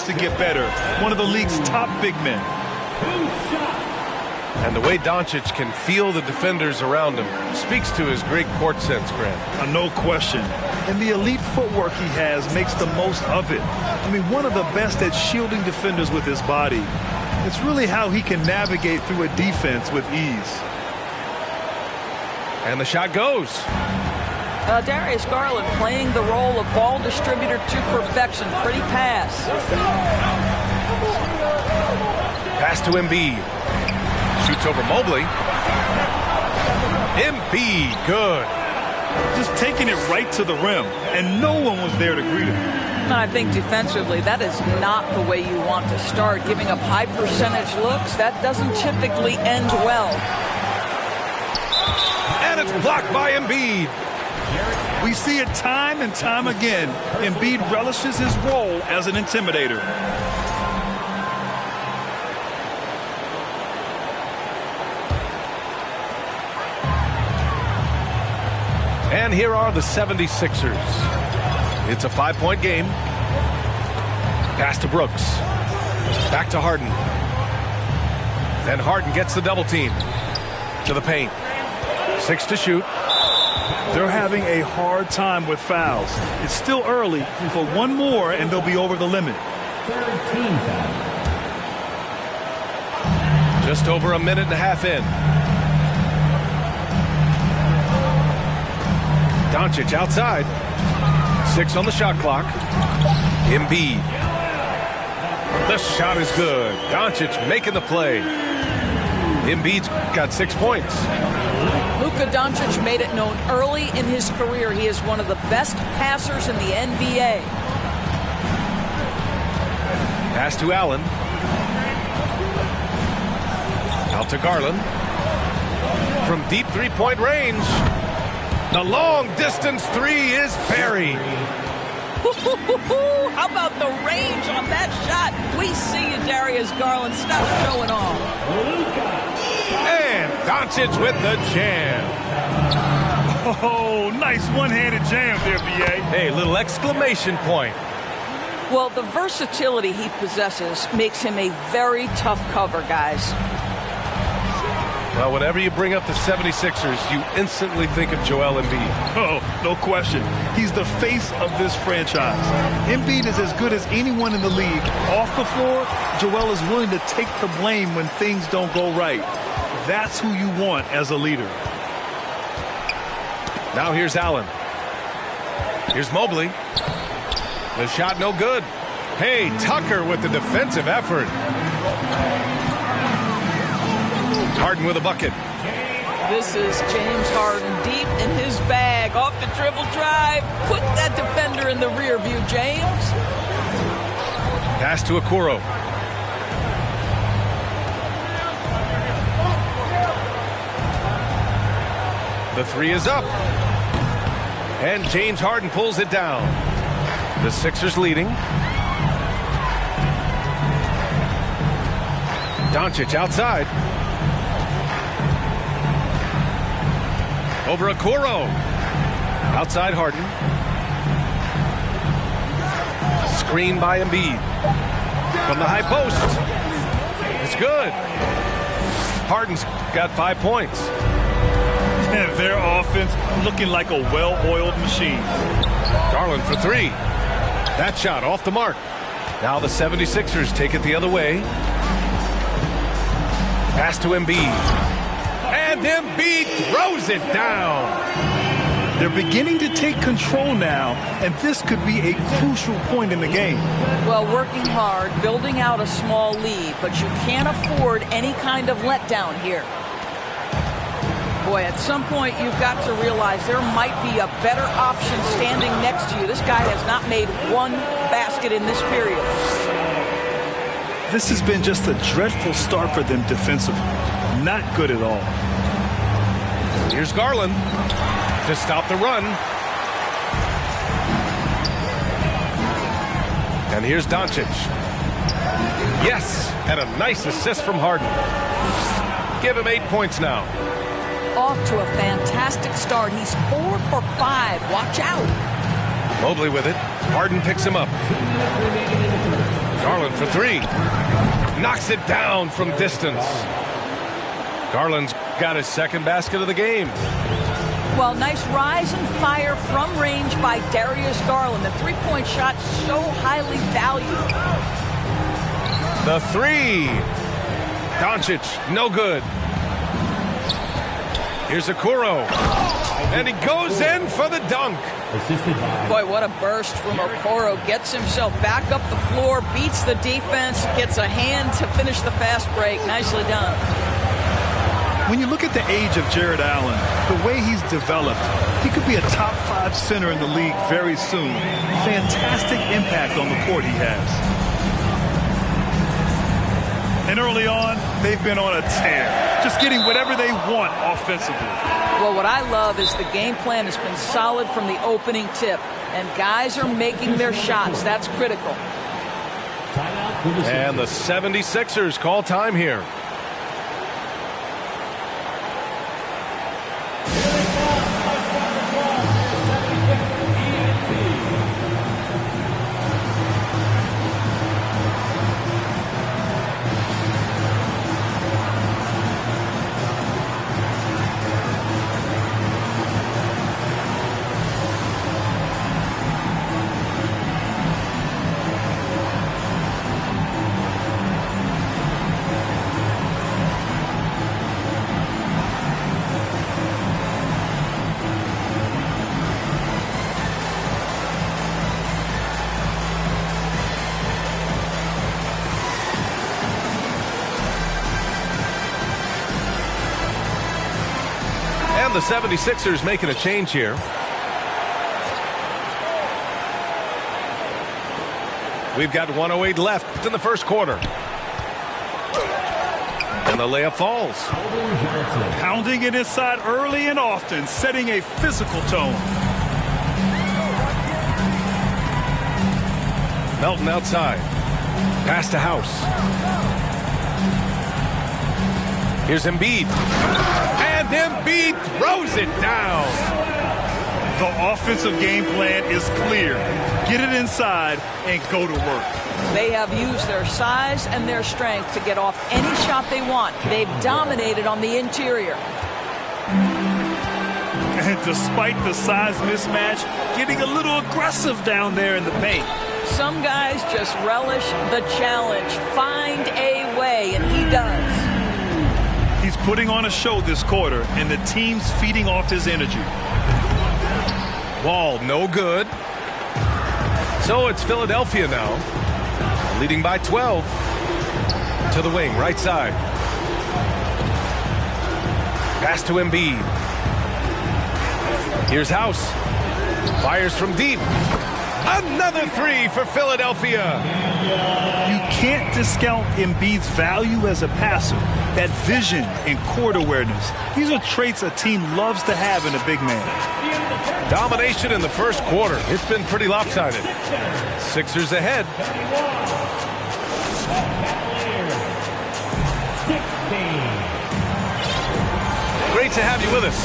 to get better. One of the league's top big men. And the way Doncic can feel the defenders around him speaks to his great court sense, Grant. No question. And the elite footwork he has makes the most of it. I mean, one of the best at shielding defenders with his body. It's really how he can navigate through a defense with ease. And the shot goes. Darius Garland playing the role of ball distributor to perfection. Pretty pass. Pass to Embiid. Shoots over Mobley. Embiid, good. Just taking it right to the rim, and no one was there to greet him. I think defensively, that is not the way you want to start. Giving up high percentage looks, that doesn't typically end well. And it's blocked by Embiid. We see it time and time again. Embiid relishes his role as an intimidator. And here are the 76ers. It's a 5-point game. Pass to Brooks. Back to Harden. Then Harden gets the double team. To the paint. 6 to shoot. They're having a hard time with fouls. It's still early, but one more and they'll be over the limit. Just over a minute and a half in. Doncic outside. 6 on the shot clock. Embiid. The shot is good. Doncic making the play. Embiid's got 6 points. Luka Doncic made it known early in his career he is one of the best passers in the NBA. Pass to Allen. Out to Garland. From deep three-point range. The long-distance three is buried. How about the range on that shot? We see you, Darius Garland. Stop showing off. And Doncic with the jam. Oh, nice one-handed jam there, B.A. Hey, little exclamation point. Well, the versatility he possesses makes him a very tough cover, guys. Well, whenever you bring up the 76ers, you instantly think of Joel Embiid. Oh, no question. He's the face of this franchise. Embiid is as good as anyone in the league. Off the floor, Joel is willing to take the blame when things don't go right. That's who you want as a leader. Now here's Allen. Here's Mobley. The shot no good. Hey, Tucker with the defensive effort. Harden with a bucket. This is James Harden deep in his bag. Off the dribble drive. Put that defender in the rear view, James. Pass to Okoro. The three is up. And James Harden pulls it down. The Sixers leading. Doncic outside. Over Okoro. Outside Harden. Screen by Embiid. From the high post. It's good. Harden's got 5 points. And their offense looking like a well-oiled machine. Garland for 3. That shot off the mark. Now the 76ers take it the other way. Pass to Embiid. And Embiid throws it down. They're beginning to take control now, and this could be a crucial point in the game. Well, working hard, building out a small lead, but you can't afford any kind of letdown here. Boy, at some point, you've got to realize there might be a better option standing next to you. This guy has not made one basket in this period. This has been just a dreadful start for them defensively. Not good at all. Here's Garland to stop the run. And here's Doncic. Yes, and a nice assist from Harden. Give him 8 points now. Off to a fantastic start. He's 4 for 5. Watch out. Mobley with it. Harden picks him up. Garland for three. Knocks it down from distance. Garland's got his second basket of the game. Well, nice rise and fire from range by Darius Garland. The three-point shot so highly valued. The three. Doncic, no good. Here's Okoro. And he goes in for the dunk. Boy, what a burst from Okoro. Gets himself back up the floor, beats the defense, gets a hand to finish the fast break. Nicely done. When you look at the age of Jared Allen, the way he's developed, he could be a top 5 center in the league very soon. Fantastic impact on the court he has. And early on, they've been on a tear, just getting whatever they want offensively. Well, what I love is the game plan has been solid from the opening tip, and guys are making their shots. That's critical. And the 76ers call time here. The 76ers making a change here. We've got 1:08 left in the first quarter. And the layup falls. Pounding it inside early and often, setting a physical tone. Melton outside. Pass to House. Here's Embiid. And Embiid throws it down. The offensive game plan is clear. Get it inside and go to work. They have used their size and their strength to get off any shot they want. They've dominated on the interior. And despite the size mismatch, getting a little aggressive down there in the paint. Some guys just relish the challenge. Find a way, and he does. He's putting on a show this quarter, and the team's feeding off his energy. Wall, no good. So it's Philadelphia now, leading by 12. To the wing, right side. Pass to Embiid. Here's House. Fires from deep. Another three for Philadelphia. You can't discount Embiid's value as a passer. That vision and court awareness. These are traits a team loves to have in a big man. Domination in the first quarter. It's been pretty lopsided. Sixers ahead. Great to have you with us.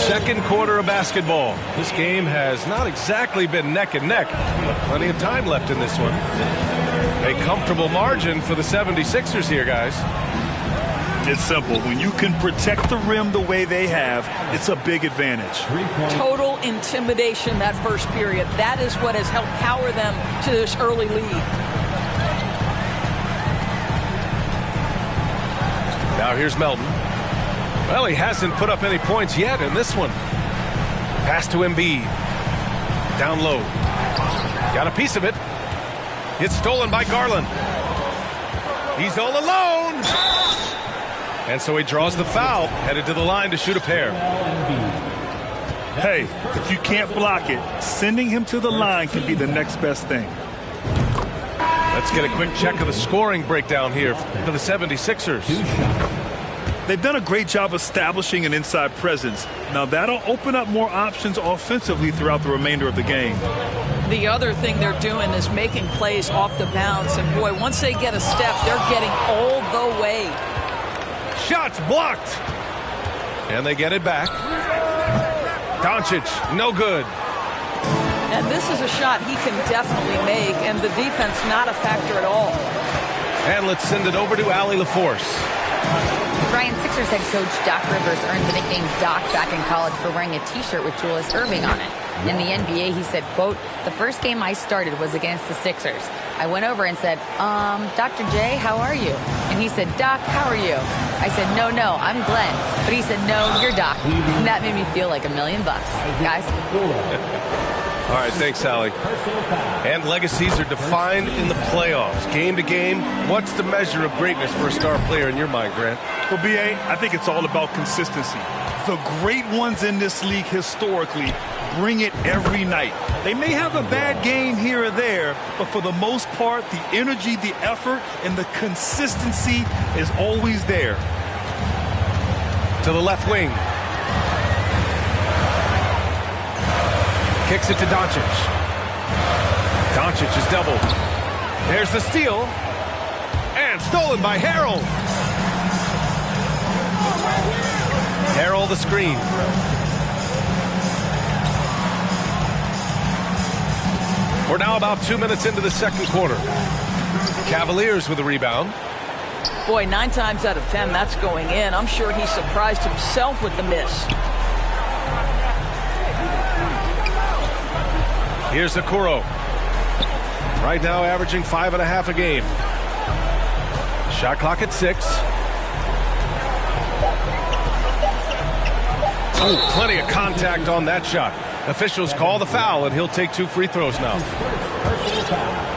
Second quarter of basketball. This game has not exactly been neck and neck, but plenty of time left in this one. A comfortable margin for the 76ers here, guys. It's simple. When you can protect the rim the way they have, it's a big advantage. Total intimidation that first period. That is what has helped power them to this early lead. Now here's Melton. Well, he hasn't put up any points yet in this one. Pass to Embiid. Down low. Got a piece of it. It's stolen by Garland. He's all alone. And so he draws the foul, headed to the line to shoot a pair. Hey, if you can't block it, sending him to the line can be the next best thing. Let's get a quick check of the scoring breakdown here for the 76ers. They've done a great job establishing an inside presence. Now that'll open up more options offensively throughout the remainder of the game. The other thing they're doing is making plays off the bounce. And boy, once they get a step, they're getting all the way. Shots blocked. And they get it back. Doncic, no good. And this is a shot he can definitely make, and the defense not a factor at all. And let's send it over to Allie LaForce. Ryan, Sixers head coach Doc Rivers earned the nickname Doc back in college for wearing a T-shirt with Julius Erving on it. In the NBA, he said, quote, "The first game I started was against the Sixers. I went over and said, Dr. J, how are you?" And he said, "Doc, how are you?" I said, no, I'm Glenn." But he said, "No, you're Doc." And that made me feel like $1 million, guys. All right, thanks, Allie. And legacies are defined in the playoffs, game to game. What's the measure of greatness for a star player in your mind, Grant? Well, B.A., I think it's all about consistency. The great ones in this league historically bring it every night. They may have a bad game here or there, but for the most part, the energy, the effort, and the consistency is always there. To the left wing. Kicks it to Doncic. Doncic is doubled. There's the steal. And stolen by Harrell. Harrell the screen. We're now about 2 minutes into the second quarter. Cavaliers with a rebound. Boy, 9 times out of 10, that's going in. I'm sure he surprised himself with the miss. Here's Okoro. Right now averaging 5.5 a game. Shot clock at 6. Oh, plenty of contact on that shot. Officials call the foul, and he'll take 2 free throws now.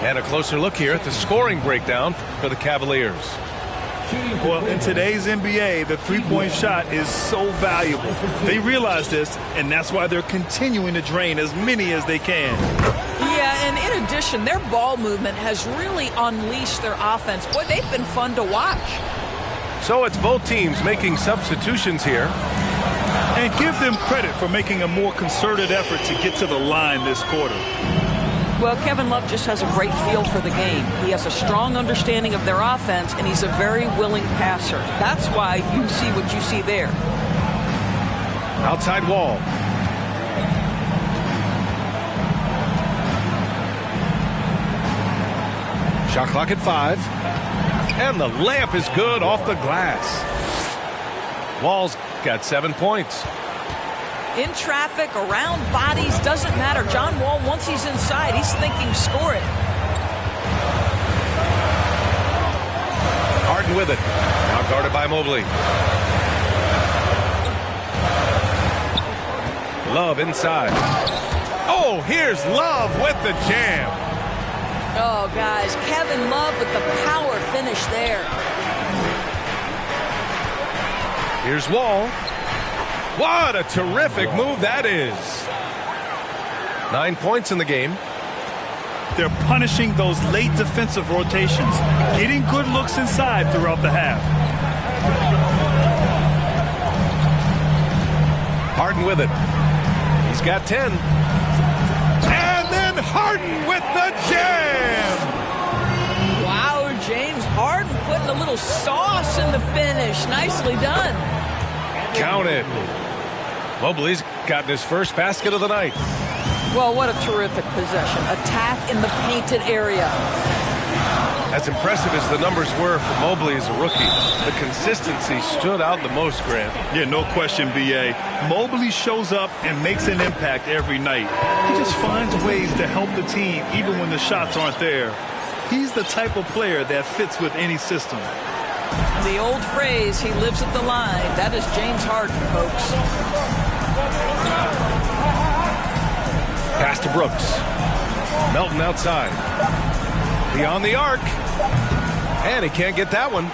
And a closer look here at the scoring breakdown for the Cavaliers. Well, in today's NBA, the three-point shot is so valuable. They realize this, and that's why they're continuing to drain as many as they can. Yeah, and in addition, their ball movement has really unleashed their offense. Boy, they've been fun to watch. So it's both teams making substitutions here. And give them credit for making a more concerted effort to get to the line this quarter. Well, Kevin Love just has a great feel for the game. He has a strong understanding of their offense, and he's a very willing passer. That's why you see what you see there. Outside wall. Shot clock at 5. And the layup is good off the glass. Wall's got 7 points. In traffic, around bodies, doesn't matter. John Wall, once he's inside, he's thinking score it. Harden with it. Now guarded by Mobley. Love inside. Oh, here's Love with the jam. Oh, guys, Kevin Love with the power finish there. Here's Wall. What a terrific move that is. 9 points in the game. They're punishing those late defensive rotations, getting good looks inside throughout the half. Harden with it. He's got 10. And then Harden with the jam. Wow, James Harden putting a little sauce in the finish. Nicely done. Count it. Mobley's gotten his first basket of the night. Well, what a terrific possession. Attack in the painted area. As impressive as the numbers were for Mobley as a rookie, the consistency stood out the most, Grant. Yeah, no question, B.A. Mobley shows up and makes an impact every night. He just finds ways to help the team even when the shots aren't there. He's the type of player that fits with any system. The old phrase, he lives at the line. That is James Harden, folks. Pass to Brooks. Melton outside. Beyond the arc. And he can't get that one.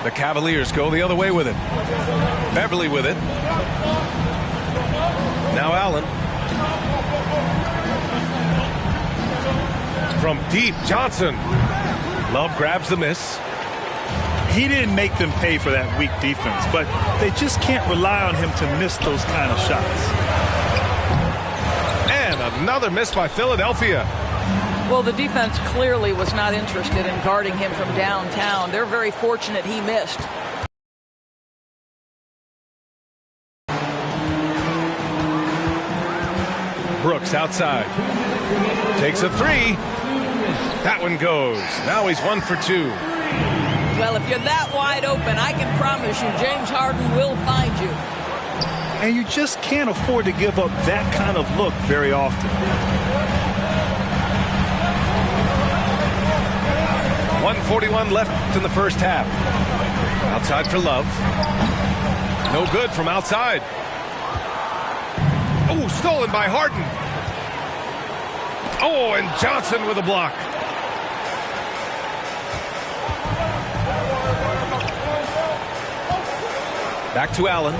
The Cavaliers go the other way with it. Beverly with it. Now Allen. From deep, Johnson. Love grabs the miss. He didn't make them pay for that weak defense, but they just can't rely on him to miss those kind of shots. And another miss by Philadelphia. Well, the defense clearly was not interested in guarding him from downtown. They're very fortunate he missed. Brooks outside. Takes a 3. That one goes. Now he's 1 for 2. Well, if you're that wide open, I can promise you James Harden will find you. And you just can't afford to give up that kind of look very often. 1:41 left in the first half. Outside for Love. No good from outside. Oh, stolen by Harden. Oh, and Johnson with a block. Back to Allen.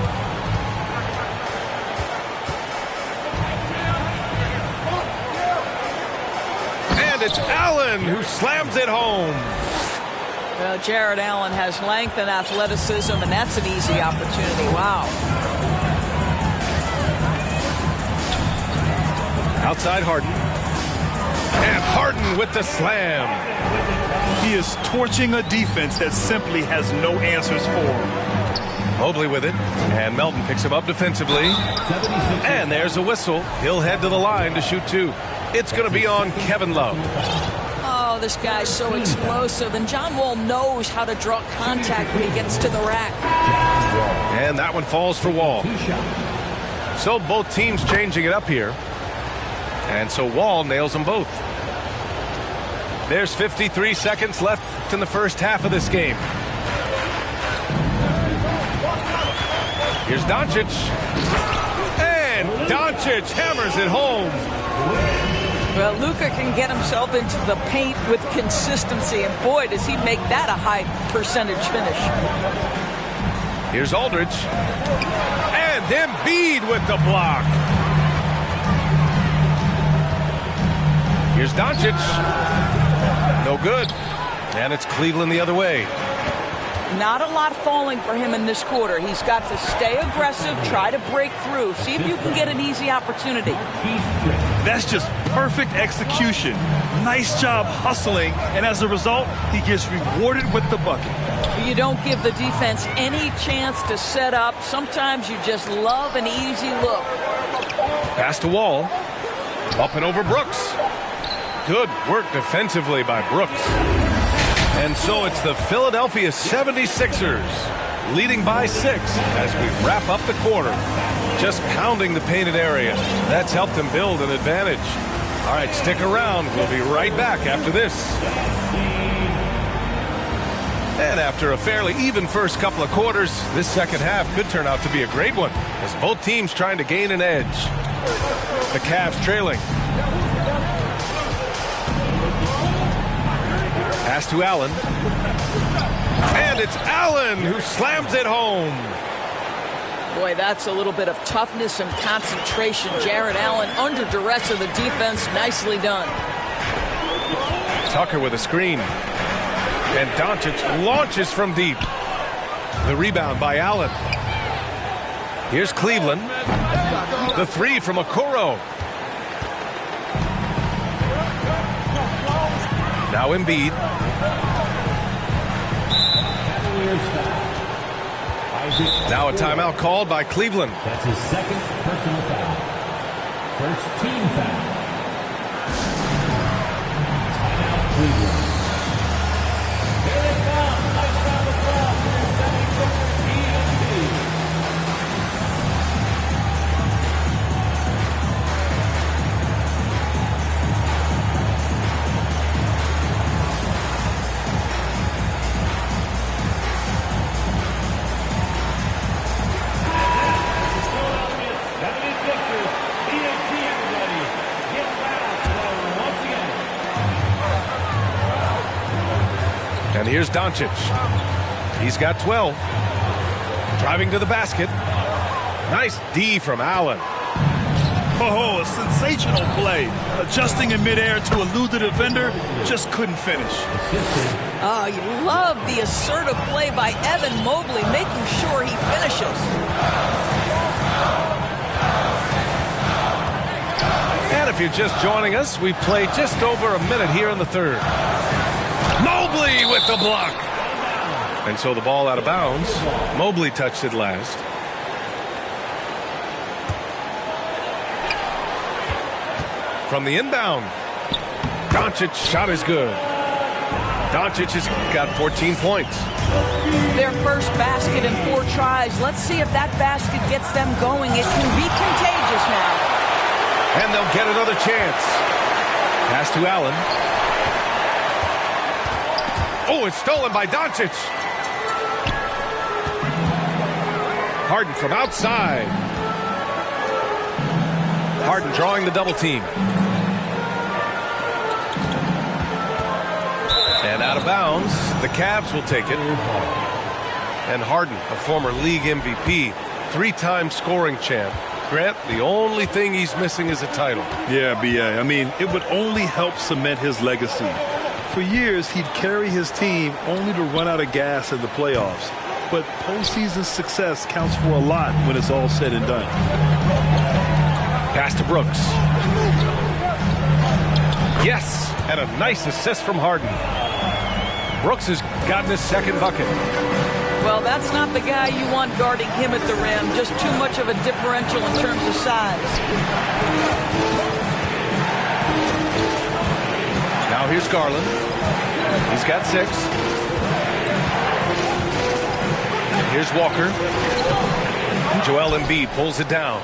And it's Allen who slams it home. Well, Jared Allen has length and athleticism, and that's an easy opportunity. Wow. Outside Harden. And Harden with the slam. He is torching a defense that simply has no answers for him. Mobley with it, and Melton picks him up defensively. And there's a whistle. He'll head to the line to shoot two. It's going to be on Kevin Love. Oh, this guy's so explosive, and John Wall knows how to draw contact when he gets to the rack. And that one falls for Wall. So both teams changing it up here. And so Wall nails them both. There's 53 seconds left in the first half of this game. Here's Doncic. And Doncic hammers it home. Well, Luka can get himself into the paint with consistency, and boy, does he make that a high percentage finish. Here's Aldridge. And Embiid with the block. Here's Doncic. No good. And it's Cleveland the other way. Not a lot falling for him in this quarter. He's got to stay aggressive, try to break through, see if you can get an easy opportunity. That's just perfect execution. Nice job hustling, and as a result, he gets rewarded with the bucket. You don't give the defense any chance to set up. Sometimes you just love an easy look. Pass to Wall. Up and over Brooks. Good work defensively by Brooks. And so it's the Philadelphia 76ers leading by 6 as we wrap up the quarter. Just pounding the painted area. That's helped them build an advantage. All right, stick around. We'll be right back after this. And after a fairly even first couple of quarters, this second half could turn out to be a great one as both teams trying to gain an edge. The Cavs trailing. Pass to Allen. And it's Allen who slams it home. Boy, that's a little bit of toughness and concentration. Jared Allen under duress of the defense. Nicely done. Tucker with a screen. And Doncic launches from deep. The rebound by Allen. Here's Cleveland. The three from Okoro. Now Embiid. Now a timeout called by Cleveland. That's his second personal foul. First team foul. Timeout Cleveland. Here they come. Nice round of applause for your 76ers EMT. And here's Doncic. He's got 12. Driving to the basket. Nice D from Allen. Oh, a sensational play. Adjusting in midair to elude the defender, just couldn't finish. Oh, you love the assertive play by Evan Mobley, making sure he finishes. And if you're just joining us, we play just over a minute here in the third. Mobley with the block. And so the ball out of bounds. Mobley touched it last. From the inbound. Doncic shot is good. Doncic has got 14 points. Their first basket in 4 tries. Let's see if that basket gets them going. It can be contagious now. And they'll get another chance. Pass to Allen. Oh, it's stolen by Doncic. Harden from outside. Harden drawing the double team. And out of bounds, the Cavs will take it. And Harden, a former league MVP, 3-time scoring champ. Grant, the only thing he's missing is a title. Yeah, B.A. I mean, it would only help cement his legacy. For years, he'd carry his team only to run out of gas in the playoffs. But postseason success counts for a lot when it's all said and done. Pass to Brooks. Yes, and a nice assist from Harden. Brooks has gotten his second bucket. Well, that's not the guy you want guarding him at the rim. Just too much of a differential in terms of size. Now here's Garland. He's got 6. And here's Walker. Joel Embiid pulls it down.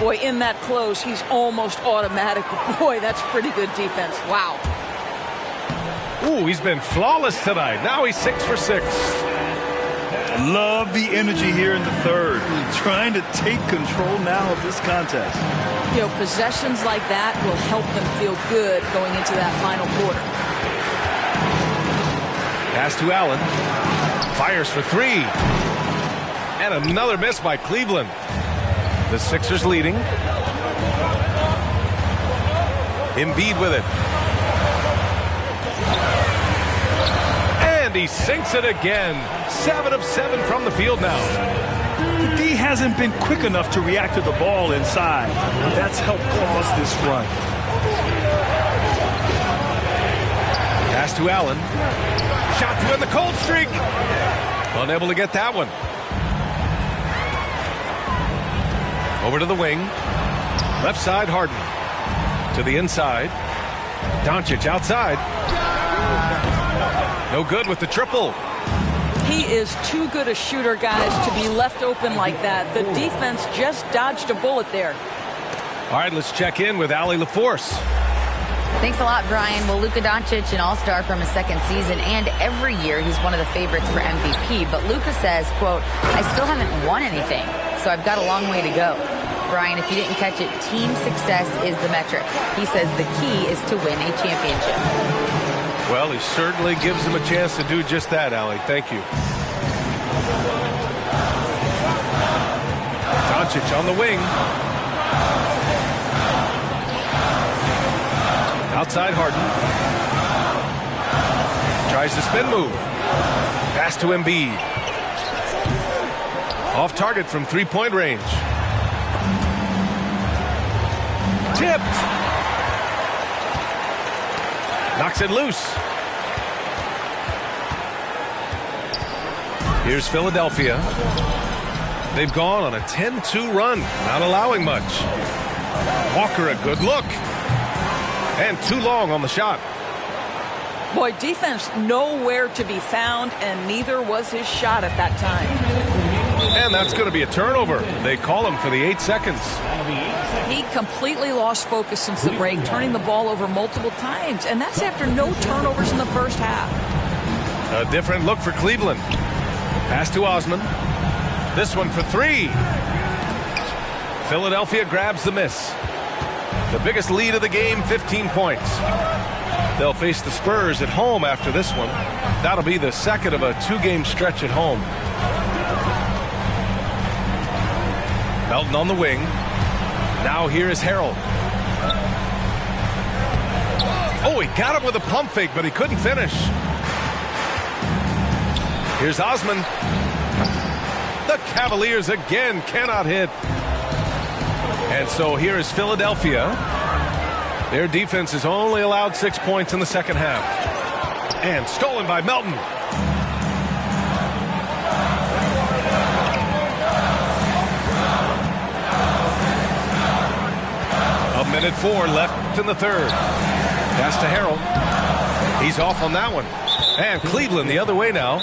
Boy, in that close, he's almost automatic. Boy, that's pretty good defense. Wow. Ooh, he's been flawless tonight. Now he's 6 for 6. Love the energy here in the third. Trying to take control now of this contest. You know, possessions like that will help them feel good going into that final quarter. Pass to Allen. Fires for 3. And another miss by Cleveland. The Sixers leading. Embiid with it. And he sinks it again. 7 of 7 from the field now. The D hasn't been quick enough to react to the ball inside. That's helped cause this run. Pass to Allen. Shot to end the cold streak. Unable to get that one. Over to the wing. Left side, Harden. To the inside. Doncic outside. No good with the triple. He is too good a shooter, guys, to be left open like that. The defense just dodged a bullet there. All right, let's check in with Allie LaForce. Thanks a lot, Brian. Well, Luka Doncic, an all-star from his second season, and every year he's one of the favorites for MVP. But Luka says, quote, I still haven't won anything, so I've got a long way to go. Brian, if you didn't catch it, team success is the metric. He says the key is to win a championship. Well, he certainly gives him a chance to do just that, Allie. Thank you. Doncic on the wing. Outside Harden. Tries the spin move. Pass to Embiid. Off target from 3-point range. Tipped. Knocks it loose. Here's Philadelphia. They've gone on a 10-2 run, not allowing much. Walker, a good look. And too long on the shot. Boy, defense nowhere to be found, and neither was his shot at that time. And that's going to be a turnover. They call him for the 8 seconds. He completely lost focus since the break, turning the ball over multiple times, and that's after no turnovers in the first half. A different look for Cleveland. Pass to Osman. This one for 3. Philadelphia grabs the miss. The biggest lead of the game, 15 points. They'll face the Spurs at home after this one. That'll be the second of a 2-game stretch at home. Melton on the wing. Now here is Harrell. Oh, he got him with a pump fake, but he couldn't finish. Here's Osman. The Cavaliers again cannot hit. And so here is Philadelphia. Their defense has only allowed 6 points in the second half. And stolen by Melton. A minute 4 left in the third. Pass to Harrell. He's off on that one. And Cleveland the other way now.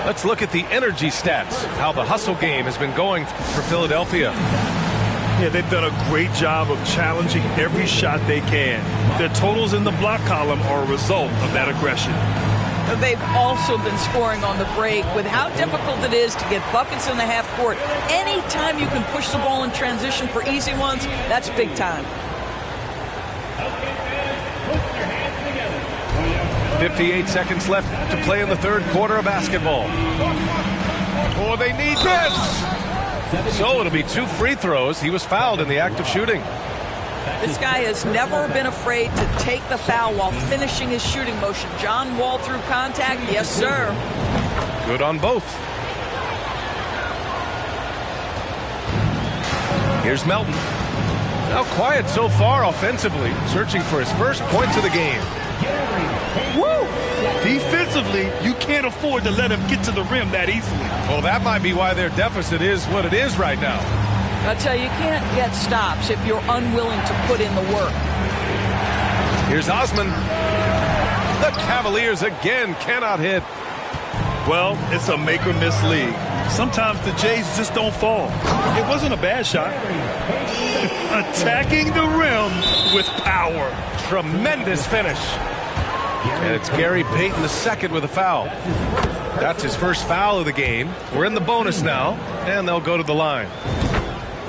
Let's look at the energy stats, how the hustle game has been going for Philadelphia. Yeah, they've done a great job of challenging every shot they can. Their totals in the block column are a result of that aggression. They've also been scoring on the break. With how difficult it is to get buckets in the half court, anytime you can push the ball in transition for easy ones, that's big time. 58 seconds left to play in the third quarter of basketball. Oh, they need this! So it'll be 2 free throws. He was fouled in the act of shooting. This guy has never been afraid to take the foul while finishing his shooting motion. John Wall through contact. Yes, sir. Good on both. Here's Melton. Now quiet so far offensively, searching for his first points of the game. Woo! Defensively, you can't afford to let him get to the rim that easily. Well, that might be why their deficit is what it is right now. I tell you, you can't get stops if you're unwilling to put in the work. Here's Osman. The Cavaliers again cannot hit. Well, it's a make or miss league. Sometimes the Jays just don't fall. It wasn't a bad shot. Attacking the rim with power. Tremendous finish. And it's Gary Payton II with a foul. That's his first foul of the game. We're in the bonus now, and they'll go to the line.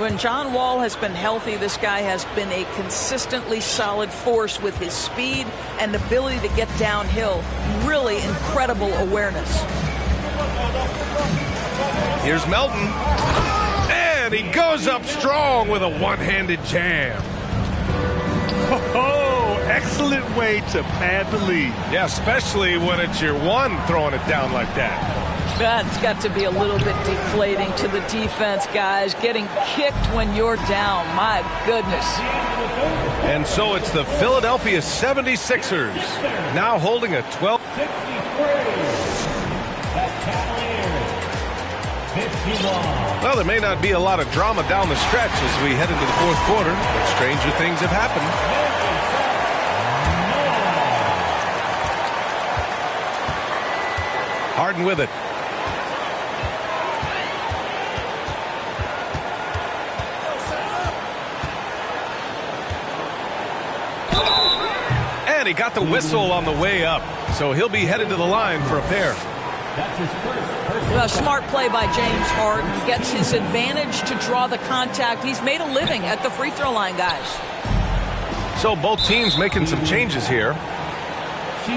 When John Wall has been healthy, this guy has been a consistently solid force with his speed and ability to get downhill. Really incredible awareness. Here's Melton. And he goes up strong with a one-handed jam. Oh, excellent way to pad the lead. Yeah, especially when it's your one throwing it down like that. That's got to be a little bit deflating to the defense, guys. Getting kicked when you're down. My goodness. And so it's the Philadelphia 76ers now holding a 12. Well, there may not be a lot of drama down the stretch as we head into the fourth quarter, but stranger things have happened. Harden with it. And he got the whistle on the way up, so he'll be headed to the line for a pair. A smart play by James Harden. Gets his advantage to draw the contact. He's made a living at the free throw line, guys. So both teams making some changes here. That's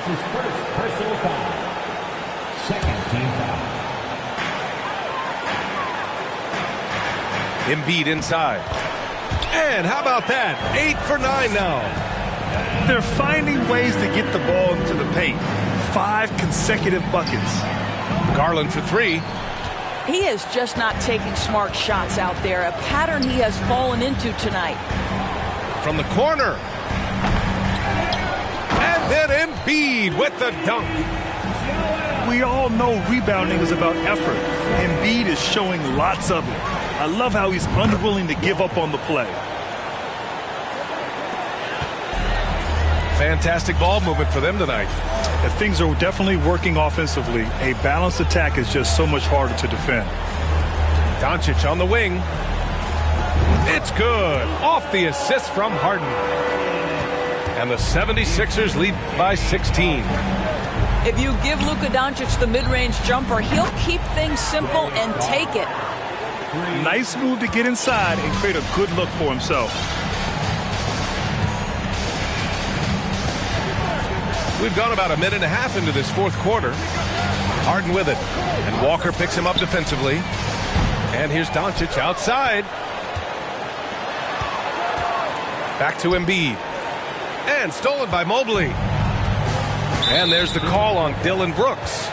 his first personal foul. Second team foul. Embiid inside. And how about that? 8 for 9 now. They're finding ways to get the ball into the paint. 5 consecutive buckets. Garland for 3. He is just not taking smart shots out there. A pattern he has fallen into tonight. From the corner. And then Embiid with the dunk. We all know rebounding is about effort. Embiid is showing lots of it. I love how he's unwilling to give up on the play. Fantastic ball movement for them tonight. Things are definitely working offensively. A balanced attack is just so much harder to defend. Doncic on the wing. It's good. Off the assist from Harden. And the 76ers lead by 16. If you give Luka Doncic the mid-range jumper, he'll keep things simple and take it. Nice move to get inside and create a good look for himself. We've gone about a minute and a half into this fourth quarter. Harden with it. And Walker picks him up defensively. And here's Doncic outside. Back to Embiid. And stolen by Mobley. And there's the call on Dylan Brooks.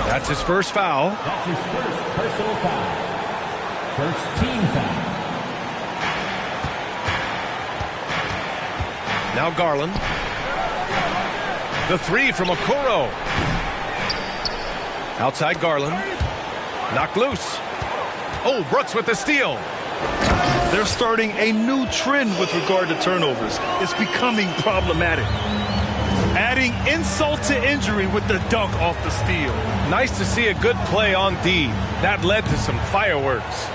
That's his first foul. That's his first personal foul. First team foul. Now Garland. The 3 from Okoro. Outside Garland. Knocked loose. Oh, Brooks with the steal. They're starting a new trend with regard to turnovers. It's becoming problematic. adding insult to injury with the dunk off the steal. Nice to see a good play on D. That led to some fireworks.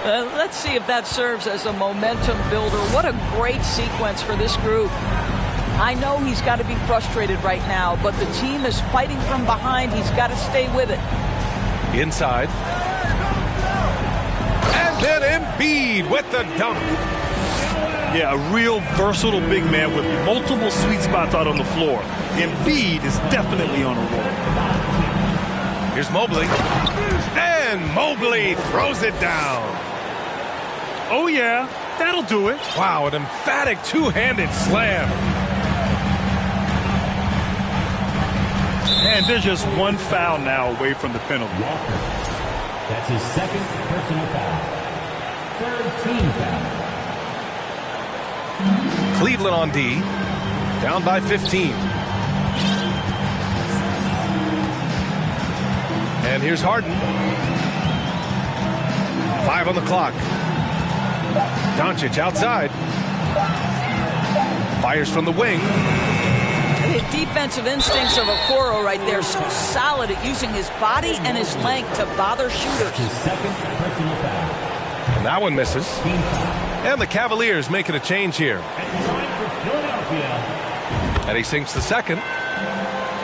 Let's see if that serves as a momentum builder. What a great sequence for this group. I know he's got to be frustrated right now, but the team is fighting from behind. He's got to stay with it. Inside. And then Embiid with the dunk. Yeah, a real versatile big man with multiple sweet spots out on the floor. Embiid is definitely on a roll. Here's Mobley. And Mobley throws it down. Oh, yeah, that'll do it. Wow, an emphatic two-handed slam. And there's just one foul now away from the penalty. Walker. That's his second personal foul. Third team foul. Cleveland on D. Down by 15. And here's Harden. 5 on the clock. Doncic outside. Fires from the wing. The defensive instincts of Okoro right there, so solid at using his body and his length to bother shooters. His second personal foul. And that one misses. Team foul. And the Cavaliers making a change here. At the line for Philadelphia. And he sinks the second.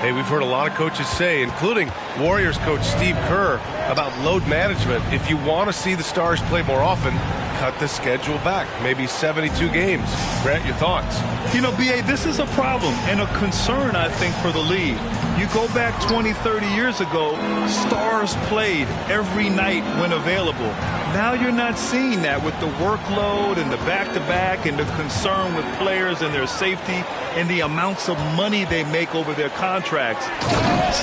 Hey, we've heard a lot of coaches say, including Warriors coach Steve Kerr, about load management. If you want to see the Stars play more often, cut the schedule back. Maybe 72 games. Grant, your thoughts? You know, B.A., this is a problem and a concern, I think, for the league. You go back 20, 30 years ago, Stars played every night when available. Now you're not seeing that with the workload and the back-to-back and the concern with players and their safety and the amounts of money they make over their contracts.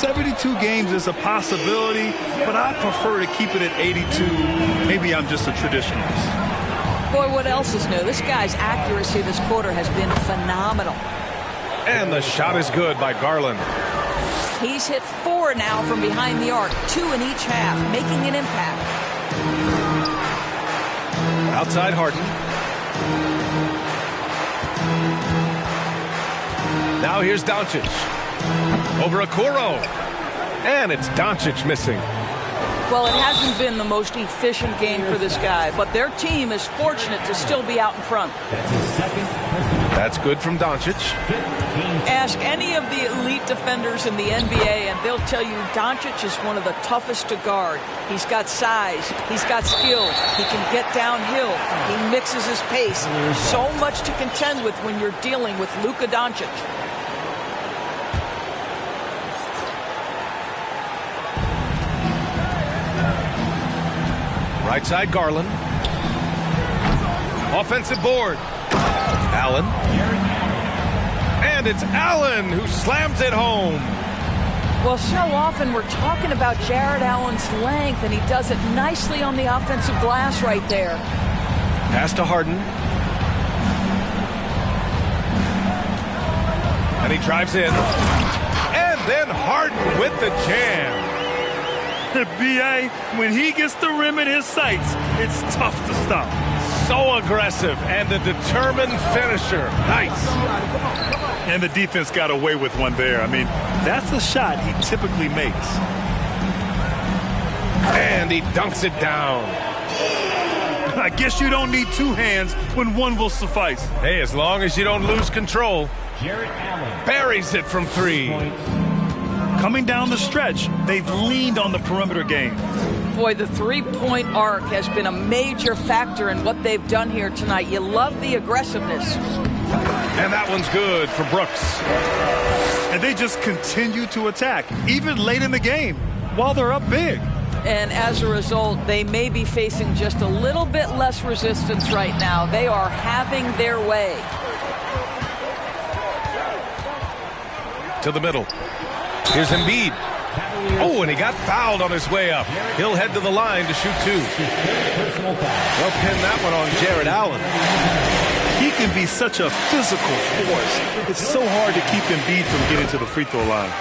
72 games is a possibility, but I prefer to keep it at 82. Maybe I'm just a traditionalist. Boy, what else is new? This guy's accuracy this quarter has been phenomenal. And the shot is good by Garland. He's hit 4 now from behind the arc, 2 in each half, making an impact. Outside Harden. Now here's Doncic. Over Okoro. And it's Doncic missing. Well, it hasn't been the most efficient game for this guy, but their team is fortunate to still be out in front. That's his second personal. That's good from Doncic. Ask any of the elite defenders in the NBA, and they'll tell you Doncic is one of the toughest to guard. He's got size. He's got skill. He can get downhill. He mixes his pace. So much to contend with when you're dealing with Luka Doncic. Right side Garland. Offensive board. Allen. And it's Allen who slams it home. Well, so often we're talking about Jared Allen's length, and he does it nicely on the offensive glass right there. Pass to Harden. And he drives in. And then Harden with the jam. B.A., when he gets the rim in his sights, it's tough to stop. So aggressive and a determined finisher. Nice. And the defense got away with one there. I mean, that's a shot he typically makes. And he dunks it down. I guess you don't need 2 hands when one will suffice. Hey, as long as you don't lose control. Jared Allen. Buries it from 3. Points. Coming down the stretch, they've leaned on the perimeter game. Boy, the three-point arc has been a major factor in what they've done here tonight. You love the aggressiveness. And that one's good for Brooks. And they just continue to attack, even late in the game, while they're up big. And as a result, they may be facing just a little bit less resistance right now. They are having their way. To the middle. Here's Embiid. Oh, and he got fouled on his way up. He'll head to the line to shoot 2. Personal foul. They'll pin that one on Jared Allen. He can be such a physical force. It's so hard to keep Embiid from getting to the free throw line.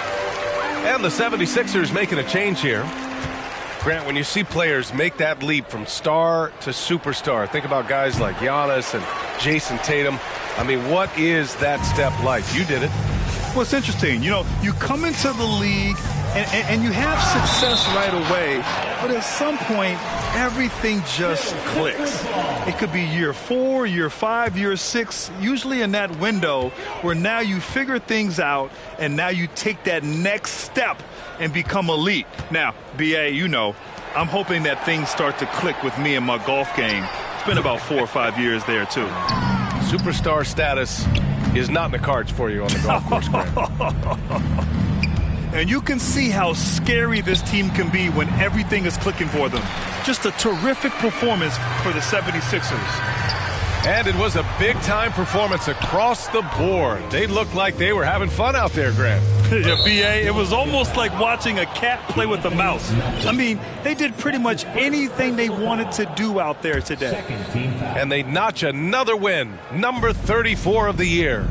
And the 76ers making a change here. Grant, when you see players make that leap from star to superstar, think about guys like Giannis and Jason Tatum. I mean, what is that step like? You did it. Well, it's interesting. You know, you come into the league and you have success right away, but at some point, everything just clicks. It could be year 4, year 5, year 6, usually in that window where now you figure things out and now you take that next step and become elite. Now, BA, you know, I'm hoping that things start to click with me in my golf game. It's been about 4 or 5 years there, too. Superstar status is not in the cards for you on the golf course, Grant. And you can see how scary this team can be when everything is clicking for them. Just a terrific performance for the 76ers. And it was a big-time performance across the board. They looked like they were having fun out there, Grant. Yeah, BA, it was almost like watching a cat play with a mouse. I mean, they did pretty much anything they wanted to do out there today. And they notch another win, number 34 of the year.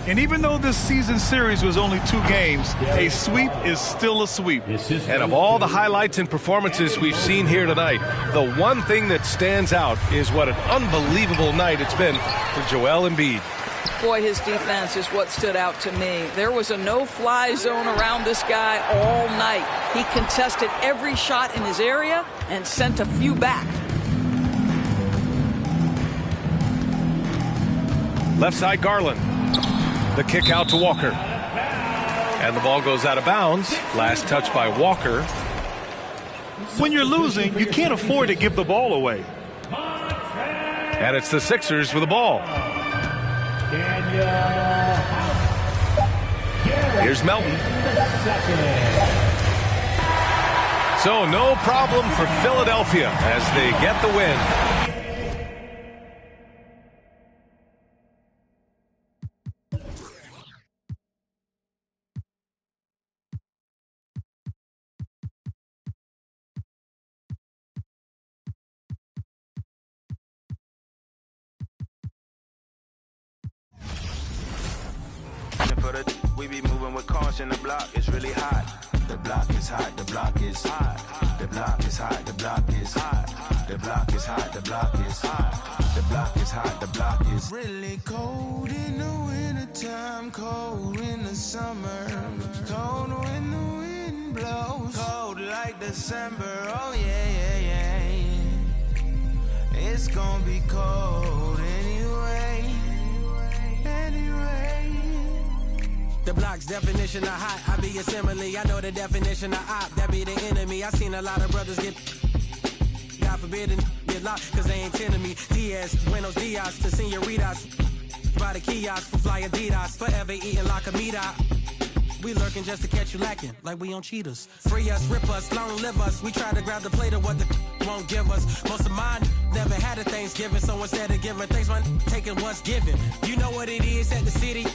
And even though this season series was only 2 games, a sweep is still a sweep. And of all the highlights and performances we've seen here tonight, the one thing that stands out is what an unbelievable night it's been for Joel Embiid. Boy, his defense is what stood out to me. There was a no-fly zone around this guy all night. He contested every shot in his area and sent a few back. Left side, Garland. The kick out to Walker. And the ball goes out of bounds. Last touch by Walker. When you're losing, you can't afford to give the ball away. And it's the Sixers with the ball. Here's Melton. So no problem for Philadelphia as they get the win. We be moving with caution. The block is really hot. The block is hot. The block is hot. The block is hot. The block is hot. The block is hot. The block is hot. The block is hot. The block is really cold in the wintertime, cold in the summer, cold when the wind blows, cold like December. Oh yeah, yeah, yeah. It's gonna be cold anyway. The block's definition of hot, I be a simile. I know the definition of op, that be the enemy. I seen a lot of brothers get, God forbid, and get locked, cause they ain't tending me. Diaz, Buenos Dias, to senoritas, by the kiosk for fly Adidas, forever eating like a meat out. We lurking just to catch you lacking, like we on cheaters. Free us, rip us, long live us. We try to grab the plate of what the won't give us. Most of mine never had a Thanksgiving, so instead of giving thanks, man, taking what's given. You know what it is at the city.